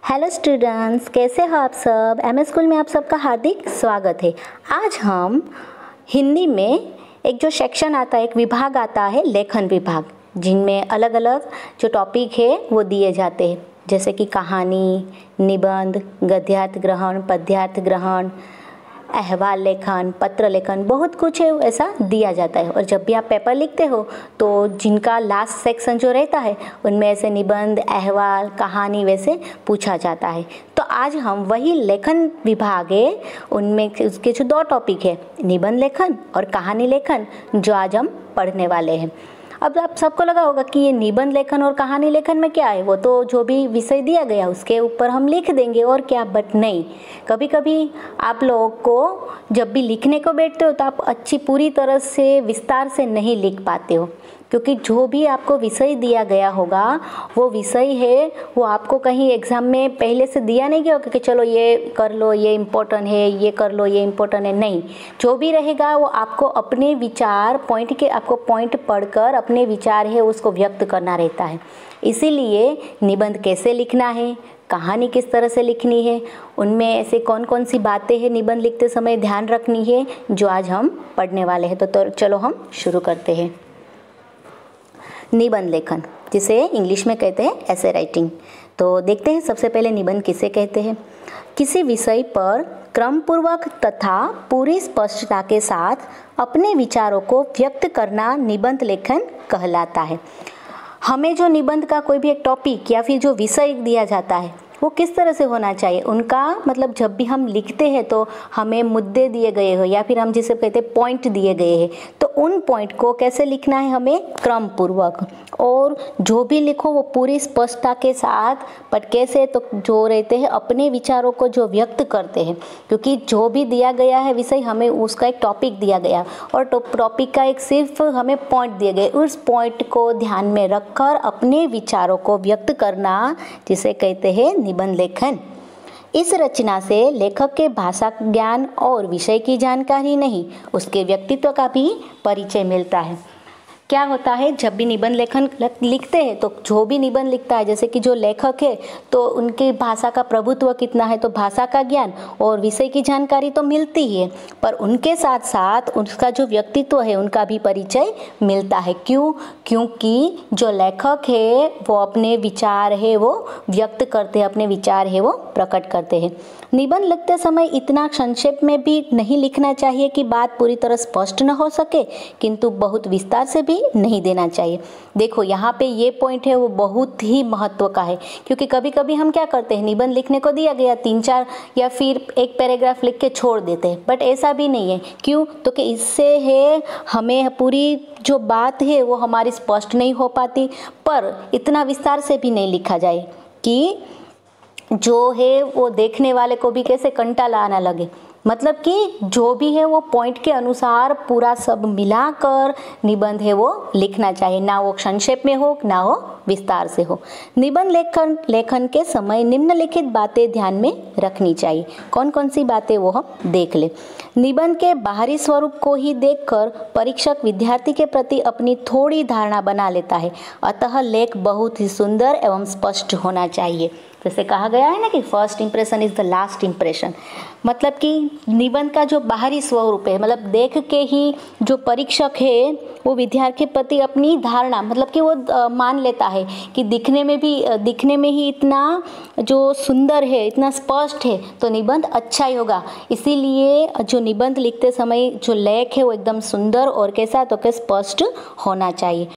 Hello students, कैसे हो आप सब। एमएस स्कूल में आप सबका हार्दिक स्वागत है। आज हम हिंदी में एक जो सेक्शन आता है, एक विभाग आता है लेखन विभाग, जिनमें अलग अलग जो टॉपिक है वो दिए जाते हैं, जैसे कि कहानी, निबंध, गद्यार्थ ग्रहण, पद्यार्थ ग्रहण, अहवाल लेखन, पत्र लेखन, बहुत कुछ है ऐसा दिया जाता है। और जब भी आप पेपर लिखते हो तो जिनका लास्ट सेक्शन जो रहता है उनमें ऐसे निबंध, अहवाल, कहानी वैसे पूछा जाता है। तो आज हम वही लेखन विभाग है, उनमें उसके जो दो टॉपिक है, निबंध लेखन और कहानी लेखन, जो आज हम पढ़ने वाले हैं। अब आप सबको लगा होगा कि ये निबंध लेखन और कहानी लेखन में क्या है, वो तो जो भी विषय दिया गया उसके ऊपर हम लिख देंगे और क्या। बट नहीं, कभी कभी आप लोगों को जब भी लिखने को बैठते हो तो आप अच्छी पूरी तरह से विस्तार से नहीं लिख पाते हो, क्योंकि जो भी आपको विषय दिया गया होगा वो विषय है वो आपको कहीं एग्ज़ाम में पहले से दिया नहीं गया होगा कि चलो ये कर लो, ये इम्पोर्टेंट है, ये कर लो, ये इम्पोर्टेंट है। नहीं, जो भी रहेगा वो आपको अपने विचार आपको पॉइंट पढ़कर अपने विचार है उसको व्यक्त करना रहता है। इसीलिए निबंध कैसे लिखना है, कहानी किस तरह से लिखनी है, उनमें ऐसे कौन कौन सी बातें हैं निबंध लिखते समय ध्यान रखनी है, जो आज हम पढ़ने वाले हैं। तो चलो हम शुरू करते हैं। निबंध लेखन, जिसे इंग्लिश में कहते हैं एसे राइटिंग। तो देखते हैं सबसे पहले निबंध किसे कहते हैं। किसी विषय पर क्रमपूर्वक तथा पूरी स्पष्टता के साथ अपने विचारों को व्यक्त करना निबंध लेखन कहलाता है। हमें जो निबंध का कोई भी एक टॉपिक या फिर जो विषय दिया जाता है वो किस तरह से होना चाहिए, उनका मतलब जब भी हम लिखते हैं तो हमें मुद्दे दिए गए हो या फिर हम जिसे कहते हैं पॉइंट दिए गए हैं, तो उन पॉइंट को कैसे लिखना है हमें क्रम पूर्वक, और जो भी लिखो वो पूरी स्पष्टता के साथ। बट कैसे, तो जो रहते हैं अपने विचारों को जो व्यक्त करते हैं, क्योंकि जो भी दिया गया है विषय, हमें उसका एक टॉपिक दिया गया और टॉपिक का एक सिर्फ हमें पॉइंट दिए गए, उस पॉइंट को ध्यान में रखकर अपने विचारों को व्यक्त करना जिसे कहते हैं निबंध लेखन। इस रचना से लेखक के भाषा ज्ञान और विषय की जानकारी नहीं, उसके व्यक्तित्व का भी परिचय मिलता है। क्या होता है, जब भी निबंध लेखन लिखते हैं तो जो भी निबंध लिखता है, जैसे कि जो लेखक है तो उनके भाषा का प्रभुत्व कितना है, तो भाषा का ज्ञान और विषय की जानकारी तो मिलती ही है, पर उनके साथ साथ उसका जो व्यक्तित्व है उनका भी परिचय मिलता है। क्यों? क्योंकि जो लेखक है वो अपने विचार है वो व्यक्त करते हैं, अपने विचार है वो प्रकट करते हैं। निबंध लिखते समय इतना संक्षेप में भी नहीं लिखना चाहिए कि बात पूरी तरह स्पष्ट न हो सके, किंतु बहुत विस्तार से भी नहीं देना चाहिए। देखो यहाँ पे ये पॉइंट है वो बहुत ही महत्व का है, क्योंकि कभी कभी हम क्या करते हैं, निबंध लिखने को दिया गया 3-4 या फिर एक पैराग्राफ लिख के छोड़ देते हैं। बट ऐसा भी नहीं है। क्यों? तो कि इससे है हमें पूरी जो बात है वो हमारी स्पष्ट नहीं हो पाती, पर इतना विस्तार से भी नहीं लिखा जाए कि जो है वो देखने वाले को भी कैसे कंटाला आना लगे। मतलब कि जो भी है वो पॉइंट के अनुसार पूरा सब मिलाकर निबंध है वो लिखना चाहिए, ना वो संक्षेप में हो ना वो विस्तार से हो। निबंध लेखन के समय निम्नलिखित बातें ध्यान में रखनी चाहिए। कौन कौन सी बातें वो हम देख ले। निबंध के बाहरी स्वरूप को ही देखकर परीक्षक विद्यार्थी के प्रति अपनी थोड़ी धारणा बना लेता है, अतः लेख बहुत ही सुंदर एवं स्पष्ट होना चाहिए। जैसे कहा गया है ना कि first impression is the last impression, मतलब कि निबंध का जो बाहरी स्वरूप है, मतलब देख के ही जो परीक्षक है वो विद्यार्थी के प्रति अपनी धारणा, मतलब कि वो मान लेता है कि दिखने में ही इतना जो सुंदर है, इतना स्पष्ट है, तो निबंध अच्छा ही होगा। इसीलिए जो निबंध लिखते समय जो लेख है वो एकदम सुंदर और कैसा, तो क्या स्पष्ट होना चाहिए।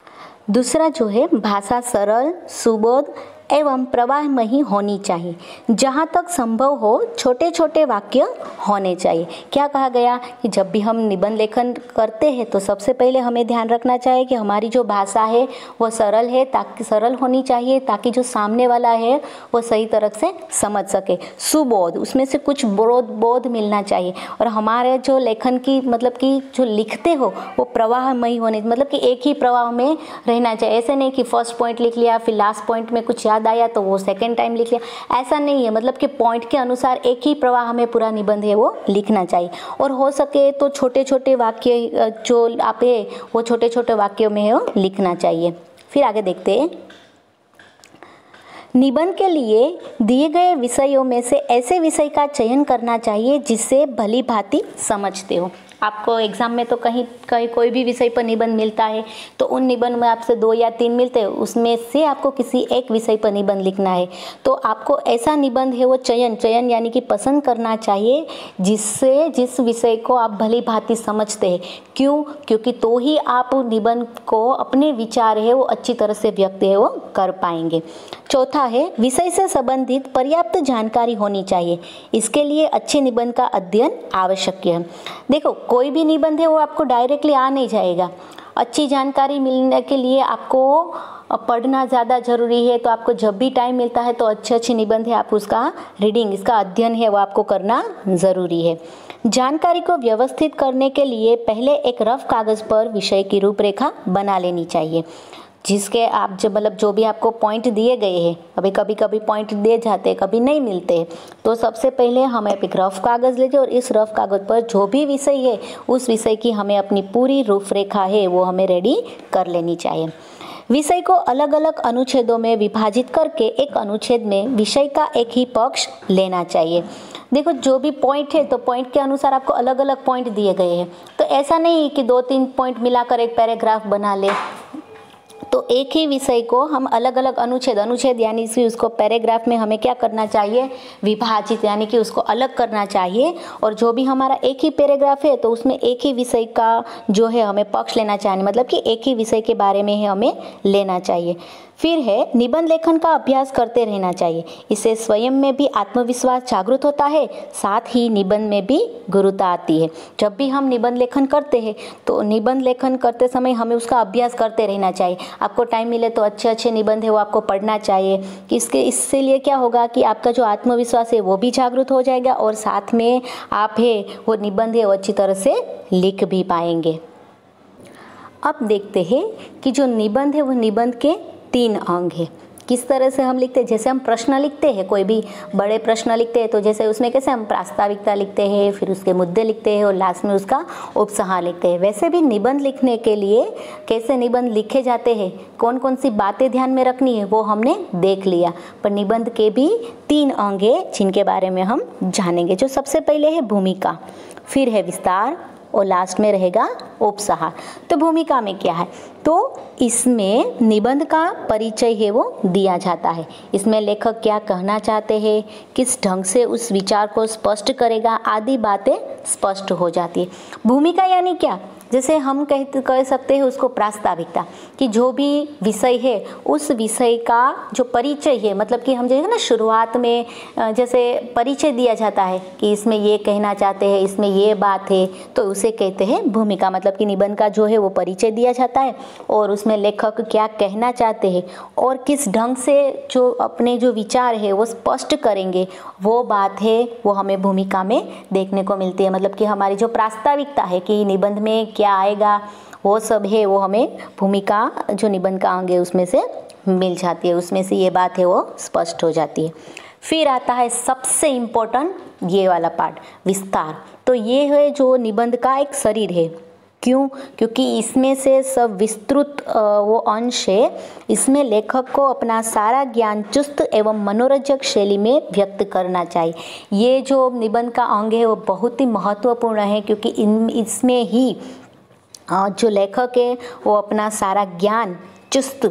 दूसरा जो है, भाषा सरल, सुबोध एवं प्रवाहमयी होनी चाहिए। जहाँ तक संभव हो छोटे छोटे वाक्य होने चाहिए। क्या कहा गया कि जब भी हम निबंध लेखन करते हैं तो सबसे पहले हमें ध्यान रखना चाहिए कि हमारी जो भाषा है वो सरल है, ताकि सरल होनी चाहिए ताकि जो सामने वाला है वो सही तरह से समझ सके। सुबोध, उसमें से कुछ बोध मिलना चाहिए। और हमारे जो लेखन की मतलब कि जो लिखते हो वो प्रवाहमयी होने, मतलब कि एक ही प्रवाह में रहना चाहिए। ऐसे नहीं कि फर्स्ट पॉइंट लिख लिया फिर लास्ट पॉइंट में कुछ आया तो वो सेकंड टाइम लिख लिया, ऐसा नहीं है। मतलब कि पॉइंट के अनुसार एक ही प्रवाह हमें पूरा निबंध है वो लिखना चाहिए। और हो सके तो छोटे छोटे वाक्य जो आप है वो छोटे छोटे वाक्यों में है वो लिखना चाहिए। फिर आगे देखते हैं। निबंध के लिए दिए गए विषयों में से ऐसे विषय का चयन करना चाहिए जिससे भली भांति समझते हो। आपको एग्ज़ाम में तो कहीं कहीं कोई भी विषय पर निबंध मिलता है, तो उन निबंध में आपसे 2 या 3 मिलते हैं, उसमें से आपको किसी एक विषय पर निबंध लिखना है। तो आपको ऐसा निबंध है वो चयन यानी कि पसंद करना चाहिए जिस विषय को आप भली भांति समझते हैं। क्यों? क्योंकि तो ही आप निबंध को अपने विचार है वो अच्छी तरह से व्यक्त है वो कर पाएंगे। चौथा है, विषय से संबंधित पर्याप्त जानकारी होनी चाहिए। इसके लिए अच्छे निबंध का अध्ययन आवश्यक है। देखो, कोई भी निबंध है वो आपको डायरेक्टली आ नहीं जाएगा। अच्छी जानकारी मिलने के लिए आपको पढ़ना ज़्यादा ज़रूरी है। तो आपको जब भी टाइम मिलता है तो अच्छे निबंध है आप उसका रीडिंग, इसका अध्ययन है वो आपको करना ज़रूरी है। जानकारी को व्यवस्थित करने के लिए पहले एक रफ कागज़ पर विषय की रूपरेखा बना लेनी चाहिए, जिसके आप जो भी आपको पॉइंट दिए गए हैं, अभी कभी पॉइंट दिए जाते हैं, कभी नहीं मिलते। तो सबसे पहले हमें एक रफ कागज़ लेंगे और इस रफ कागज़ पर जो भी विषय है उस विषय की हमें अपनी पूरी रूपरेखा है वो हमें रेडी कर लेनी चाहिए। विषय को अलग अलग अनुच्छेदों में विभाजित करके एक अनुच्छेद में विषय का एक ही पक्ष लेना चाहिए। देखो, जो भी पॉइंट है तो पॉइंट के अनुसार आपको अलग अलग पॉइंट दिए गए हैं। तो ऐसा नहीं कि 2-3 पॉइंट मिलाकर एक पैराग्राफ बना ले। तो एक ही विषय को हम अलग अलग अनुच्छेद यानी कि उसको पैराग्राफ में हमें क्या करना चाहिए, विभाजित यानी कि उसको अलग करना चाहिए। और जो भी हमारा एक ही पैराग्राफ है तो उसमें एक ही विषय का जो है हमें पक्ष लेना चाहिए, मतलब कि एक ही विषय के बारे में हमें लेना चाहिए। फिर है, निबंध लेखन का अभ्यास करते रहना चाहिए। इससे स्वयं में भी आत्मविश्वास जागृत होता है, साथ ही निबंध में भी गुरुता आती है। जब भी हम निबंध लेखन करते हैं तो निबंध लेखन करते समय हमें उसका अभ्यास करते रहना चाहिए। आपको टाइम मिले तो अच्छे निबंध है वो आपको पढ़ना चाहिए। इससे लिए क्या होगा कि आपका जो आत्मविश्वास है वो भी जागृत हो जाएगा और साथ में आप है वो निबंध है वो अच्छी तरह से लिख भी पाएंगे। अब देखते हैं कि जो निबंध है वो निबंध के 3 अंग है। किस तरह से हम लिखते हैं, जैसे हम प्रश्न लिखते हैं, कोई भी बड़े प्रश्न लिखते हैं तो जैसे उसमें कैसे हम प्रास्ताविकता लिखते हैं, फिर उसके मुद्दे लिखते हैं और लास्ट में उसका उपसंहार लिखते हैं, वैसे भी निबंध लिखने के लिए कैसे निबंध लिखे जाते हैं, कौन कौन सी बातें ध्यान में रखनी है वो हमने देख लिया। पर निबंध के भी 3 अंग है जिनके बारे में हम जानेंगे। जो सबसे पहले है भूमिका, फिर है विस्तार और लास्ट में रहेगा उपसंहार। तो भूमिका में क्या है, तो इसमें निबंध का परिचय है वो दिया जाता है। इसमें लेखक क्या कहना चाहते हैं, किस ढंग से उस विचार को स्पष्ट करेगा, आदि बातें स्पष्ट हो जाती है। भूमिका यानी क्या, जैसे हम कह सकते हैं उसको प्रास्ताविकता, कि जो भी विषय है उस विषय का जो परिचय है, मतलब कि हम जैसे ना शुरुआत में जैसे परिचय दिया जाता है कि इसमें ये कहना चाहते हैं, इसमें ये बात है, तो उसे कहते हैं भूमिका। मतलब कि निबंध का जो है वो परिचय दिया जाता है और उसमें लेखक क्या कहना चाहते हैं और किस ढंग से जो अपने जो विचार है वो स्पष्ट करेंगे, वो बात है वो हमें भूमिका में देखने को मिलती है। मतलब कि हमारी जो प्रास्ताविकता है कि निबंध में क्या आएगा वो सब है वो हमें भूमिका जो निबंध का अंग है उसमें से मिल जाती है, उसमें से ये बात है वो स्पष्ट हो जाती है। फिर आता है सबसे इम्पोर्टेंट ये वाला पार्ट, विस्तार। तो ये है जो निबंध का एक शरीर है। क्यों? क्योंकि इसमें से सब विस्तृत वो अंश है। इसमें लेखक को अपना सारा ज्ञान चुस्त एवं मनोरंजक शैली में व्यक्त करना चाहिए। ये जो निबंध का अंग है वो बहुत ही महत्वपूर्ण है, क्योंकि इसमें ही जो लेखक है वो अपना सारा ज्ञान चुस्त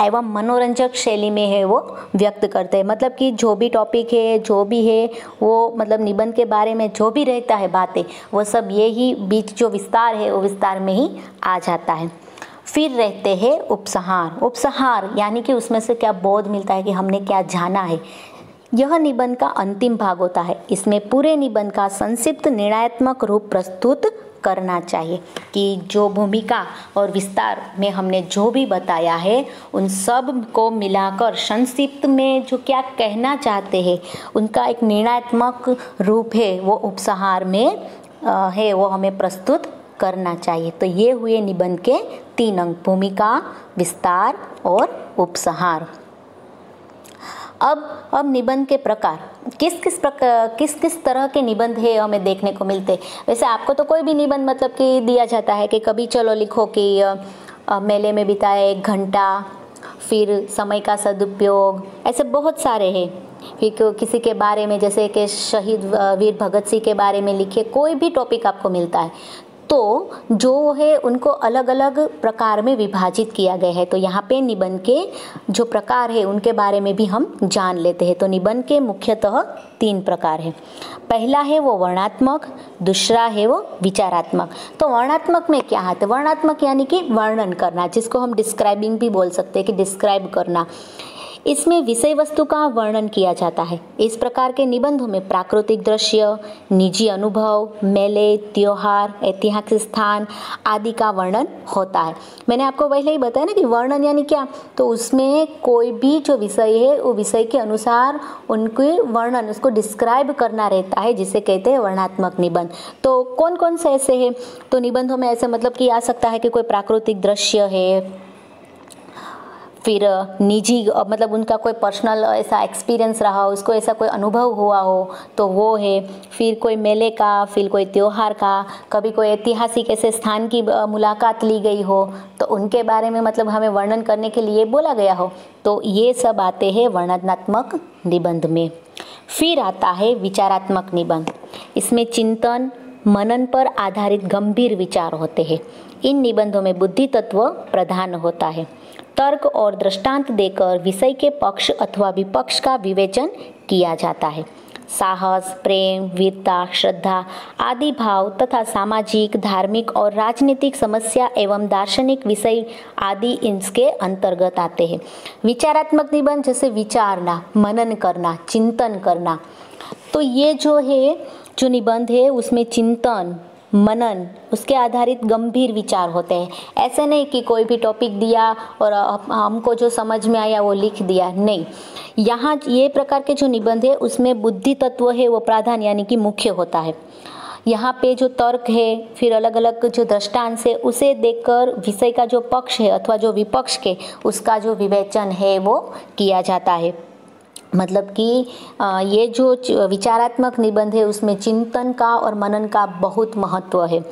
एवं मनोरंजक शैली में है वो व्यक्त करते हैं। मतलब कि जो भी टॉपिक है, जो भी है वो, मतलब निबंध के बारे में जो भी रहता है बातें, वो सब यही बीच जो विस्तार है वो विस्तार में ही आ जाता है। फिर रहते हैं उपसंहार। उपसंहार यानी कि उसमें से क्या बोध मिलता है कि हमने क्या जाना है। यह निबंध का अंतिम भाग होता है। इसमें पूरे निबंध का संक्षिप्त निर्णयात्मक रूप प्रस्तुत करना चाहिए कि जो भूमिका और विस्तार में हमने जो भी बताया है उन सब को मिलाकर संक्षिप्त में जो क्या कहना चाहते हैं उनका एक निर्णयात्मक रूप है वो उपसंहार में है वो हमें प्रस्तुत करना चाहिए। तो ये हुए निबंध के 3 अंग, भूमिका, विस्तार और उपसंहार। अब निबंध के प्रकार, किस तरह के निबंध है हमें देखने को मिलते हैं। वैसे आपको तो कोई भी निबंध मतलब कि दिया जाता है कि कभी चलो लिखो कि मेले में बिताए 1 घंटा, फिर समय का सदुपयोग, ऐसे बहुत सारे हैं। फिर किसी के बारे में, जैसे कि शहीद वीर भगत सिंह के बारे में लिखे, कोई भी टॉपिक आपको मिलता है तो जो है उनको अलग अलग प्रकार में विभाजित किया गया है। तो यहाँ पे निबंध के जो प्रकार है उनके बारे में भी हम जान लेते हैं। तो निबंध के मुख्यतः 3 प्रकार हैं। पहला है वो वर्णनात्मक, दूसरा है वो विचारात्मक। तो वर्णनात्मक में क्या है? तो वर्णनात्मक यानी कि वर्णन करना, जिसको हम डिस्क्राइबिंग भी बोल सकते हैं कि डिस्क्राइब करना। इसमें विषय वस्तु का वर्णन किया जाता है। इस प्रकार के निबंधों में प्राकृतिक दृश्य, निजी अनुभव, मेले, त्योहार, ऐतिहासिक स्थान आदि का वर्णन होता है। मैंने आपको पहले ही बताया ना कि वर्णन यानी क्या, तो उसमें कोई भी जो विषय है वो विषय के अनुसार उनके वर्णन, उसको डिस्क्राइब करना रहता है, जिसे कहते हैं वर्णनात्मक निबंध। तो कौन कौन से ऐसे हैं? तो निबंधों में ऐसे मतलब कि आ सकता है कि कोई प्राकृतिक दृश्य है, फिर निजी मतलब उनका कोई पर्सनल ऐसा एक्सपीरियंस रहा हो, उसको ऐसा कोई अनुभव हुआ हो तो वो है। फिर कोई मेले का, फिर कोई त्योहार का, कभी कोई ऐतिहासिक ऐसे स्थान की मुलाकात ली गई हो तो उनके बारे में मतलब हमें वर्णन करने के लिए बोला गया हो, तो ये सब आते हैं वर्णनात्मक निबंध में। फिर आता है विचारात्मक निबंध। इसमें चिंतन मनन पर आधारित गंभीर विचार होते हैं। इन निबंधों में बुद्धि तत्व प्रधान होता है। तर्क और दृष्टांत देकर विषय के पक्ष अथवा विपक्ष का विवेचन किया जाता है। साहस, प्रेम, वीरता, श्रद्धा आदि भाव तथा सामाजिक, धार्मिक और राजनीतिक समस्या एवं दार्शनिक विषय आदि इसके अंतर्गत आते हैं। विचारात्मक निबंध जैसे विचारना, मनन करना, चिंतन करना, तो ये जो है जो निबंध है उसमें चिंतन, मनन, उसके आधारित गंभीर विचार होते हैं। ऐसे नहीं कि कोई भी टॉपिक दिया और हमको जो समझ में आया वो लिख दिया, नहीं। यहाँ ये प्रकार के जो निबंध है उसमें बुद्धि तत्व है वो प्राधान्य यानी कि मुख्य होता है। यहाँ पे जो तर्क है, फिर अलग अलग जो दृष्टांत है उसे देखकर विषय का जो पक्ष है अथवा जो विपक्ष के उसका जो विवेचन है वो किया जाता है। मतलब कि ये जो विचारात्मक निबंध है उसमें चिंतन का और मनन का बहुत महत्व है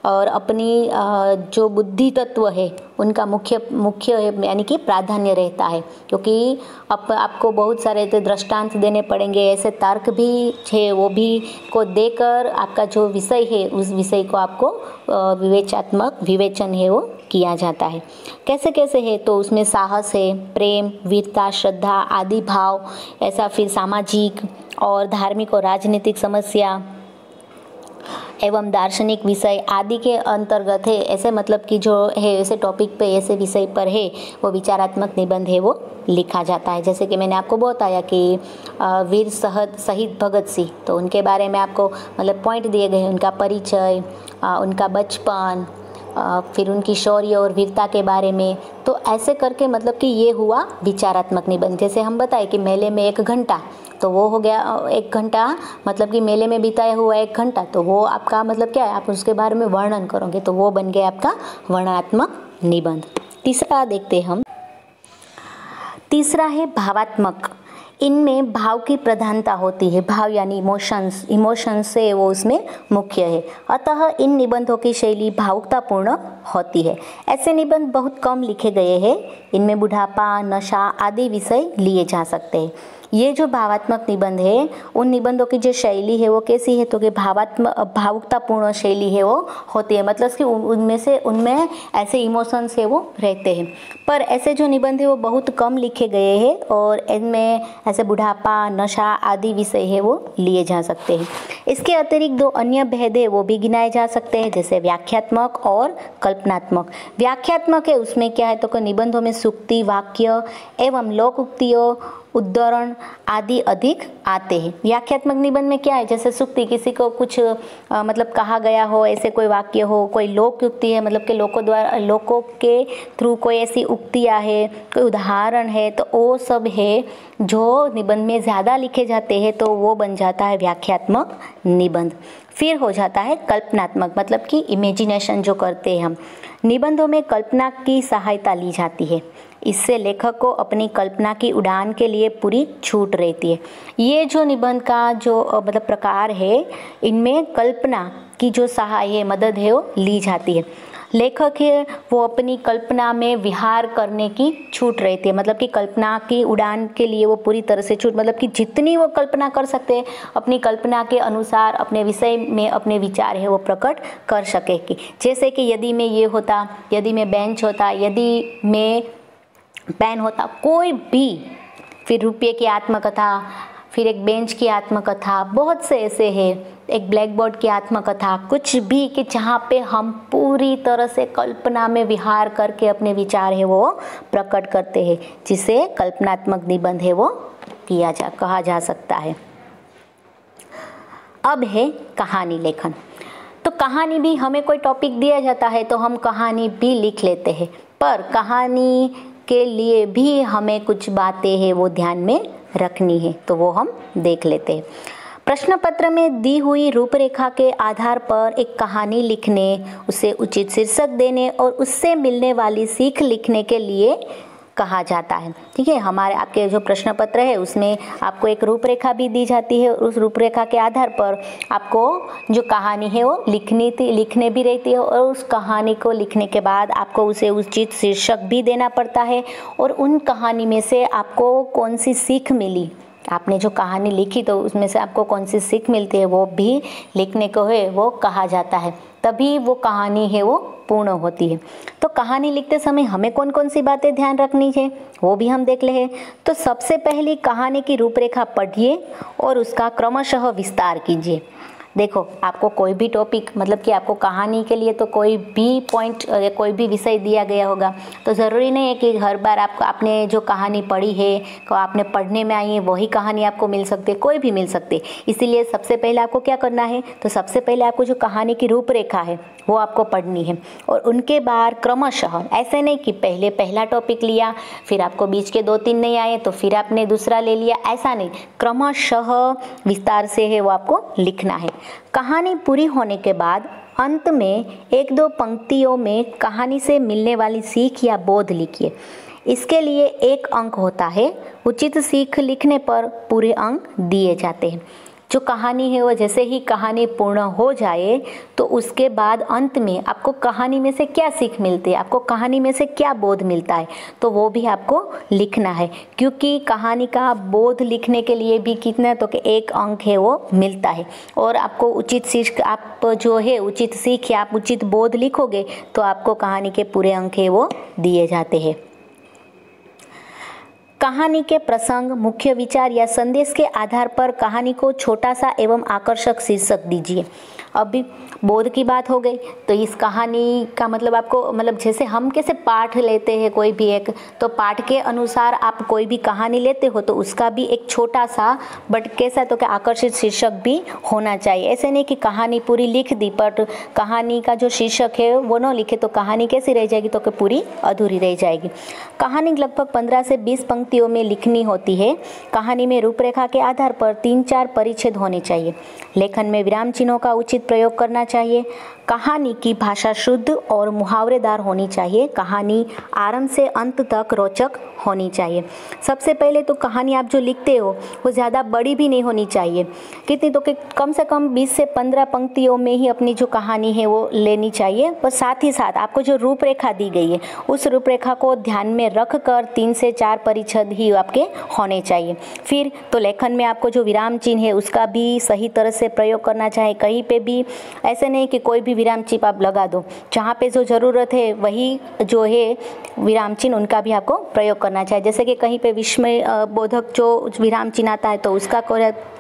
और अपनी जो बुद्धि तत्व है उनका मुख्य यानी कि प्राधान्य रहता है, क्योंकि आपको बहुत सारे दृष्टांत देने पड़ेंगे, ऐसे तर्क भी है वो भी को देकर आपका जो विषय है उस विषय को आपको विवेचन है वो किया जाता है। कैसे कैसे है? तो उसमें साहस है, प्रेम, वीरता, श्रद्धा आदि भाव, ऐसा फिर सामाजिक और धार्मिक और राजनीतिक समस्या एवं दार्शनिक विषय आदि के अंतर्गत है। ऐसे मतलब कि जो है ऐसे टॉपिक पे, ऐसे विषय पर है वो विचारात्मक निबंध है वो लिखा जाता है। जैसे कि मैंने आपको बताया कि वीर शहीद भगत सिंह, तो उनके बारे में आपको मतलब पॉइंट दिए गए हैं, उनका परिचय, उनका बचपन, फिर उनकी शौर्य और वीरता के बारे में। तो ऐसे करके मतलब कि ये हुआ विचारात्मक निबंध। जैसे हम बताए कि मेले में 1 घंटा, तो वो हो गया 1 घंटा, मतलब कि मेले में बिताया हुआ 1 घंटा, तो वो आपका मतलब क्या है, आप उसके बारे में वर्णन करोगे तो वो बन गया आपका वर्णनात्मक निबंध। तीसरा देखते हम। तीसरा है भावात्मक। इनमें भाव की प्रधानता होती है। भाव यानी इमोशंस से वो उसमें मुख्य है। अतः इन निबंधों की शैली भावुकतापूर्ण होती है। ऐसे निबंध बहुत कम लिखे गए हैं। इनमें बुढ़ापा, नशा आदि विषय लिए जा सकते हैं। ये जो भावात्मक निबंध है उन निबंधों की जो शैली है वो कैसी है, तो कि भावुकतापूर्ण शैली है वो होती है। मतलब कि उनमें ऐसे इमोशंस है वो रहते हैं। पर ऐसे जो निबंध है वो बहुत कम लिखे गए हैं और इनमें ऐसे बुढ़ापा, नशा आदि विषय है वो लिए जा सकते हैं। इसके अतिरिक्त 2 अन्य भेद है वो भी गिनाए जा सकते हैं, जैसे व्याख्यात्मक और कल्पनात्मक। व्याख्यात्मक है उसमें क्या है, तो कि निबंधों में सूक्ति, वाक्य एवं लोकोक्तियों, उद्धरण आदि अधिक आते हैं। व्याख्यात्मक निबंध में क्या है, जैसे सूक्ति, किसी को कुछ मतलब कहा गया हो, ऐसे कोई वाक्य हो, कोई लोकोक्ति है मतलब कि लोकों के थ्रू कोई ऐसी उक्तियाँ है, कोई उदाहरण है, तो वो सब है जो निबंध में ज़्यादा लिखे जाते हैं, तो वो बन जाता है व्याख्यात्मक निबंध। फिर हो जाता है कल्पनात्मक, मतलब कि इमेजिनेशन जो करते हैं हम। निबंधों में कल्पना की सहायता ली जाती है। इससे लेखक को अपनी कल्पना की उड़ान के लिए पूरी छूट रहती है। ये जो निबंध का जो मतलब प्रकार है, इनमें कल्पना की जो सहाय है, मदद है वो ली जाती है। लेखक है वो अपनी कल्पना में विहार करने की छूट रहती है, मतलब कि कल्पना की उड़ान के लिए वो पूरी तरह से छूट, मतलब कि जितनी वो कल्पना कर सकते हैं अपनी कल्पना के अनुसार अपने विषय में अपने विचार है वो प्रकट कर सकेगी। जैसे कि यदि मैं ये होता, यदि मैं बेंच होता, यदि मैं पेन होता, कोई भी, फिर रुपये की आत्मकथा, फिर एक बेंच की आत्मकथा, बहुत से ऐसे हैं, एक ब्लैक बोर्ड की आत्मकथा, कुछ भी कि जहाँ पे हम पूरी तरह से कल्पना में विहार करके अपने विचार है वो प्रकट करते हैं, जिसे कल्पनात्मक निबंध है वो कहा जा सकता है। अब है कहानी लेखन। तो कहानी भी हमें कोई टॉपिक दिया जाता है तो हम कहानी भी लिख लेते हैं, पर कहानी के लिए भी हमें कुछ बातें हैं वो ध्यान में रखनी है, तो वो हम देख लेते हैं। प्रश्न पत्र में दी हुई रूपरेखा के आधार पर एक कहानी लिखने, उसे उचित शीर्षक देने और उससे मिलने वाली सीख लिखने के लिए कहा जाता है। ठीक है, हमारे आपके जो प्रश्न पत्र है उसमें आपको एक रूपरेखा भी दी जाती है, उस रूपरेखा के आधार पर आपको जो कहानी है वो लिखने भी रहती है, और उस कहानी को लिखने के बाद आपको उसे उचित शीर्षक भी देना पड़ता है, और उन कहानी में से आपको कौन सी सीख मिली, आपने जो कहानी लिखी तो उसमें से आपको कौन सी सीख मिलती है वो भी लिखने को है वो कहा जाता है, तभी वो कहानी है वो पूर्ण होती है। तो कहानी लिखते समय हमें कौन कौन सी बातें ध्यान रखनी है वो भी हम देख ले हैं। तो सबसे पहली कहानी की रूपरेखा पढ़िए और उसका क्रमशः विस्तार कीजिए। देखो, आपको कोई भी टॉपिक, मतलब कि आपको कहानी के लिए तो कोई भी पॉइंट, कोई भी विषय दिया गया होगा, तो ज़रूरी नहीं है कि हर बार आपने जो कहानी पढ़ी है, को आपने पढ़ने में आई है वही कहानी आपको मिल सकती है, कोई भी मिल सकती है। इसीलिए सबसे पहले आपको क्या करना है, तो सबसे पहले आपको जो कहानी की रूपरेखा है वो आपको पढ़नी है, और उनके बाद क्रमशः, ऐसे नहीं कि पहले पहला टॉपिक लिया फिर आपको बीच के 2-3 नहीं आए तो फिर आपने दूसरा ले लिया, ऐसा नहीं, क्रमशः विस्तार से है वो आपको लिखना है। कहानी पूरी होने के बाद अंत में 1-2 पंक्तियों में कहानी से मिलने वाली सीख या बोध लिखिए। इसके लिए 1 अंक होता है, उचित सीख लिखने पर पूरे अंक दिए जाते हैं। जो कहानी है वो जैसे ही कहानी पूर्ण हो जाए तो उसके बाद अंत में आपको कहानी में से क्या सीख मिलती है, आपको कहानी में से क्या बोध मिलता है, तो वो भी आपको लिखना है, क्योंकि कहानी का बोध लिखने के लिए भी कितना, तो कि 1 अंक है वो मिलता है। और आपको उचित सीख, आप जो है उचित सीख या आप उचित बोध लिखोगे तो आपको कहानी के पूरे अंक है वो दिए जाते हैं। कहानी के प्रसंग, मुख्य विचार या संदेश के आधार पर कहानी को छोटा सा एवं आकर्षक शीर्षक दीजिए। अभी बोध की बात हो गई, तो इस कहानी का मतलब आपको, मतलब जैसे हम कैसे पाठ लेते हैं कोई भी एक, तो पाठ के अनुसार आप कोई भी कहानी लेते हो तो उसका भी एक छोटा सा बट कैसा, तो क्या आकर्षित शीर्षक भी होना चाहिए। ऐसे नहीं कि कहानी पूरी लिख दी बट कहानी का जो शीर्षक है वो न लिखे तो कहानी कैसी रह जाएगी, तो कि पूरी अधूरी रह जाएगी। कहानी लगभग 15 से 20 पंक्तियों में लिखनी होती है। कहानी में रूपरेखा के आधार पर 3-4 परिच्छेद होने चाहिए। लेखन में विराम चिन्हों का उचित प्रयोग करना चाहिए। कहानी की भाषा शुद्ध और मुहावरेदार होनी चाहिए। कहानी आरंभ से अंत तक रोचक होनी चाहिए। सबसे पहले तो कहानी आप जो लिखते हो वो ज़्यादा बड़ी भी नहीं होनी चाहिए, कितनी, तो कि कम से कम 20 से 15 पंक्तियों में ही अपनी जो कहानी है वो लेनी चाहिए। पर साथ ही साथ आपको जो रूपरेखा दी गई है उस रूपरेखा को ध्यान में रख कर 3 से 4 परिच्छेद ही आपके होने चाहिए। फिर तो लेखन में आपको जो विराम चिन्ह है उसका भी सही तरह से प्रयोग करना चाहिए। कहीं पे भी ऐसे नहीं कि कोई भी विराम चिन्ह आप लगा दो, जहाँ पे जो ज़रूरत है वही जो है विराम चिन्ह उनका भी आपको प्रयोग करना चाहिए। जैसे कि कहीं पे विस्मय बोधक जो विराम चिन्ह आता है तो उसका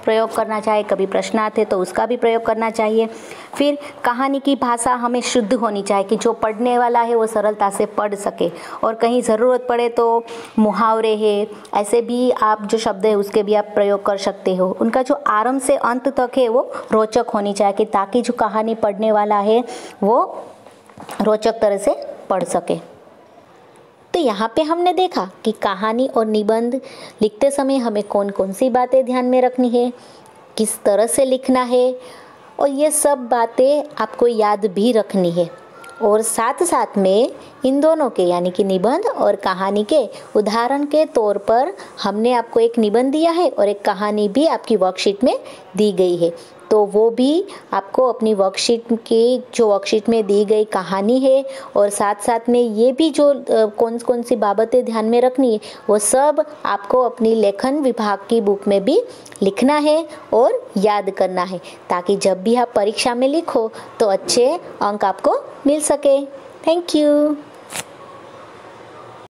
प्रयोग करना चाहिए, कभी प्रश्नार्थ है तो उसका भी प्रयोग करना चाहिए। फिर कहानी की भाषा हमें शुद्ध होनी चाहिए कि जो पढ़ने वाला है वो सरलता से पढ़ सके, और कहीं ज़रूरत पड़े तो मुहावरे है, ऐसे भी आप जो शब्द है उसके भी आप प्रयोग कर सकते हो। उनका जो आरंभ से अंत तक है वो रोचक होनी चाहिए कि ताकि जो कहानी पढ़ने वाला है वो रोचक तरह से पढ़ सके। तो यहाँ पे हमने देखा कि कहानी और निबंध लिखते समय हमें कौन कौन सी बातें ध्यान में रखनी है, किस तरह से लिखना है, और ये सब बातें आपको याद भी रखनी है। और साथ साथ में इन दोनों के यानी कि निबंध और कहानी के उदाहरण के तौर पर हमने आपको एक निबंध दिया है और एक कहानी भी आपकी वर्कशीट में दी गई है। तो वो भी आपको अपनी वर्कशीट में दी गई कहानी है और साथ साथ में ये भी जो कौन कौन सी बाबतें ध्यान में रखनी है वो सब आपको अपनी लेखन विभाग की बुक में भी लिखना है और याद करना है, ताकि जब भी आप परीक्षा में लिखो तो अच्छे अंक आपको मिल सके। Thank you.